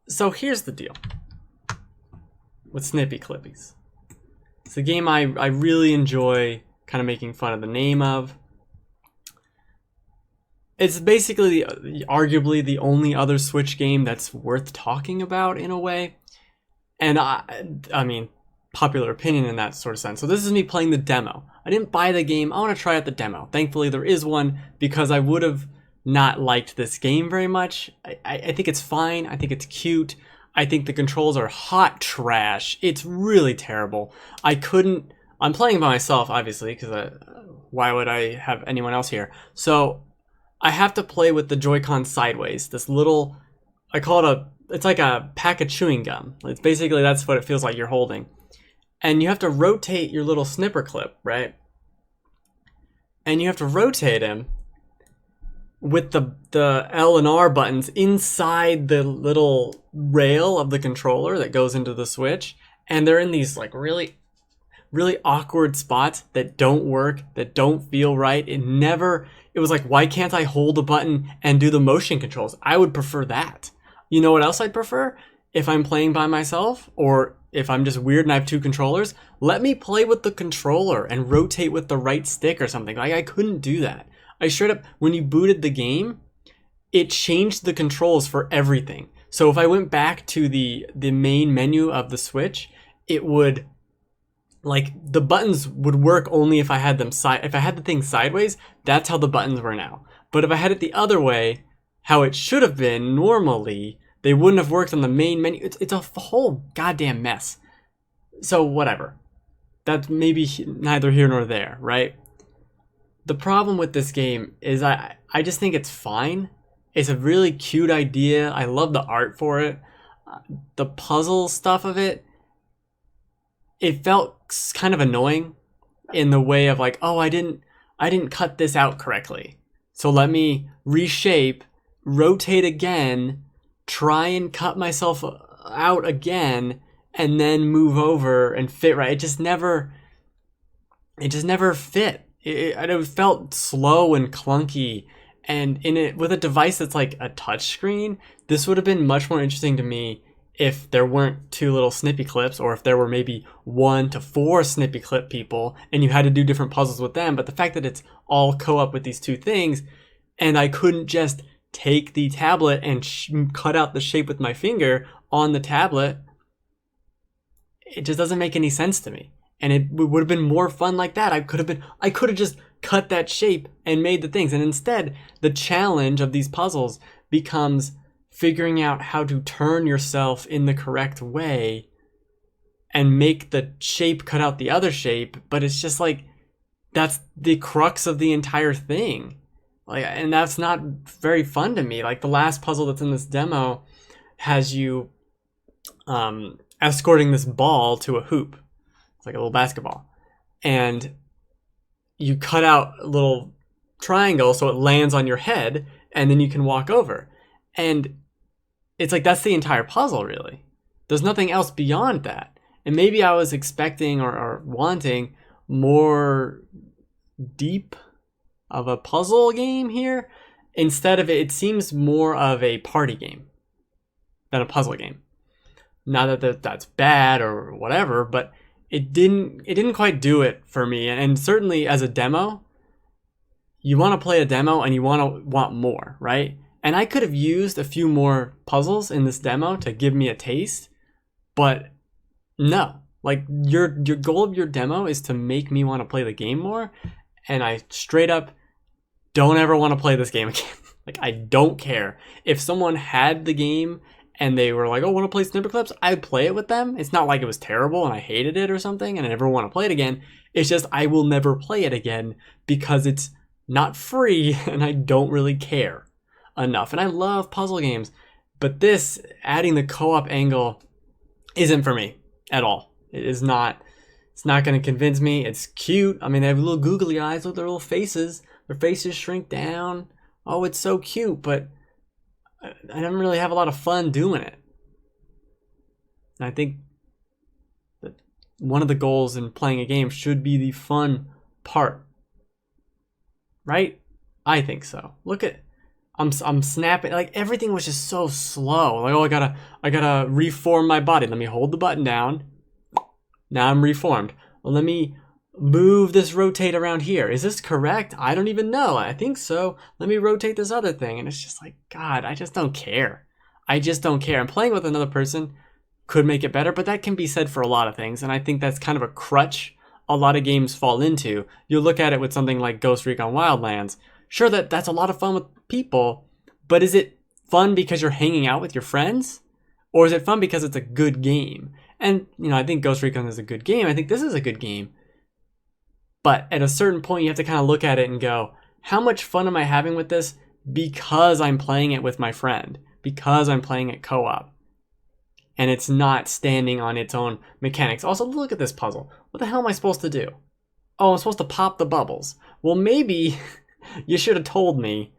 So here's the deal with Snippy Clippies. It's a game I really enjoy kind of making fun of the name of. It's basically arguably the only other Switch game that's worth talking about in a way. And I mean, popular opinion in that sort of sense. So this is me playing the demo. I didn't buy the game. I want to try out the demo. Thankfully, there is one because I would have not liked this game very much. I think it's fine. I think it's cute. I think the controls are hot trash. It's really terrible. I'm playing by myself, obviously, because why would I have anyone else here? So I have to play with the Joy-Con sideways. This little, I call it it's like a pack of chewing gum. It's basically, that's what it feels like you're holding. And you have to rotate your little snipper clip, right? And you have to rotate him with the L and R buttons inside the little rail of the controller that goes into the Switch. And they're in these like really awkward spots that don't work, that don't feel right. It was like, why can't I hold a button and do the motion controls? I would prefer that. You know what else I'd prefer? If I'm playing by myself, or if I'm just weird and I have two controllers, let me play with the controller and rotate with the right stick or something. Like, I couldn't do that. I straight up, when you booted the game, it changed the controls for everything. So if I went back to the main menu of the Switch, it would, like, the buttons would work only if I had them if I had the thing sideways. That's how the buttons were now. But if I had it the other way, how it should have been normally, they wouldn't have worked on the main menu. It's a whole goddamn mess. So whatever. That's maybe neither here nor there, right? The problem with this game is I just think it's fine. It's a really cute idea. I love the art for it. The puzzle stuff of it, it felt kind of annoying in the way of like, oh, I didn't cut this out correctly. So let me reshape, rotate again, try and cut myself out again, and then move over and fit right. It just never fit. It felt slow and clunky. And with a device that's like a touch screen, this would have been much more interesting to me if there weren't two little snippy clips, or if there were maybe 1 to 4 snippy clip people and you had to do different puzzles with them. But the fact that it's all co-op with these two things, and I couldn't just take the tablet and cut out the shape with my finger on the tablet, it just doesn't make any sense to me. And it would have been more fun like that. I could have just cut that shape and made the things. And instead, the challenge of these puzzles becomes figuring out how to turn yourself in the correct way and make the shape cut out the other shape. But it's just like, that's the crux of the entire thing. Like, and that's not very fun to me. Like, the last puzzle that's in this demo has you escorting this ball to a hoop. It's like a little basketball. And you cut out a little triangle so it lands on your head, and then you can walk over. And it's like, that's the entire puzzle, really. There's nothing else beyond that. And maybe I was expecting or wanting more deep of a puzzle game here. Instead of it seems more of a party game than a puzzle game. Not that that's bad or whatever, but it didn't quite do it for me. And certainly as a demo, you want to play a demo and you want more, right? And I could have used a few more puzzles in this demo to give me a taste, but no. Like, your goal of your demo is to make me want to play the game more, and I straight up don't ever want to play this game again. Like, I don't care. If someone had the game and they were like, oh, want to play Snipperclips, I'd play it with them. It's not like it was terrible and I hated it or something and I never want to play it again. It's just I will never play it again because it's not free and I don't really care enough. And I love puzzle games, but this, adding the co-op angle, isn't for me at all. It is not. It's not going to convince me. It's cute. I mean, they have little googly eyes. Look at their little faces. Their faces shrink down. Oh, it's so cute, but I don't really have a lot of fun doing it. And I think that one of the goals in playing a game should be the fun part. Right? I think so. Look at I'm snapping. Like everything was just so slow. Like, oh, I gotta reform my body. Let me hold the button down. Now I'm reformed. Well, let me move this rotate around here. Is this correct? I don't even know. I think so. Let me rotate this other thing. And it's just like, God, I just don't care. I just don't care. And playing with another person could make it better, but that can be said for a lot of things. And I think that's kind of a crutch a lot of games fall into. You look at it with something like Ghost Recon Wildlands. Sure, that's a lot of fun with people, but is it fun because you're hanging out with your friends? Or is it fun because it's a good game? And, you know, I think Ghost Recon is a good game. I think this is a good game. But at a certain point, you have to kind of look at it and go, how much fun am I having with this because I'm playing it with my friend? Because I'm playing it co-op. And it's not standing on its own mechanics. Also, look at this puzzle. What the hell am I supposed to do? Oh, I'm supposed to pop the bubbles. Well, maybe you should have told me.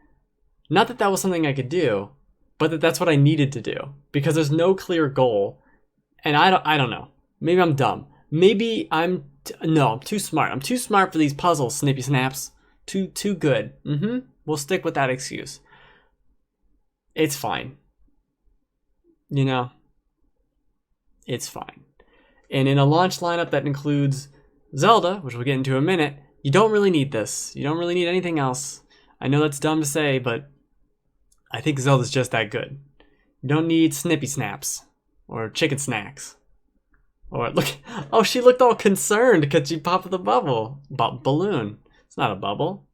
Not that that was something I could do, but that that's what I needed to do. Because there's no clear goal. And I don't know. Maybe I'm dumb. Maybe I'm too smart. I'm too smart for these puzzles, Snippy Snaps. Too good. We'll stick with that excuse. It's fine. You know, it's fine. And in a launch lineup that includes Zelda, which we'll get into in a minute, you don't really need this. You don't really need anything else. I know that's dumb to say, but I think Zelda's just that good. You don't need Snippy Snaps or chicken snacks. Or look, oh, she looked all concerned because she popped the bubble. Balloon. It's not a bubble.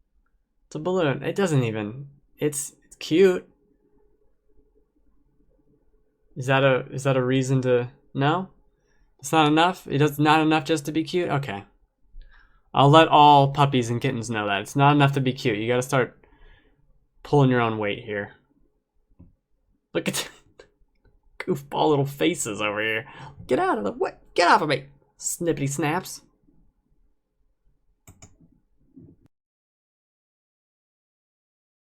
It's a balloon. It doesn't even, it's cute. Is that a reason to, no? It's not enough? It's not enough just to be cute? Okay. I'll let all puppies and kittens know that. It's not enough to be cute. You gotta start pulling your own weight here. Look at goofball little faces over here. Get out of the way. Get off of me, Snippity Snaps.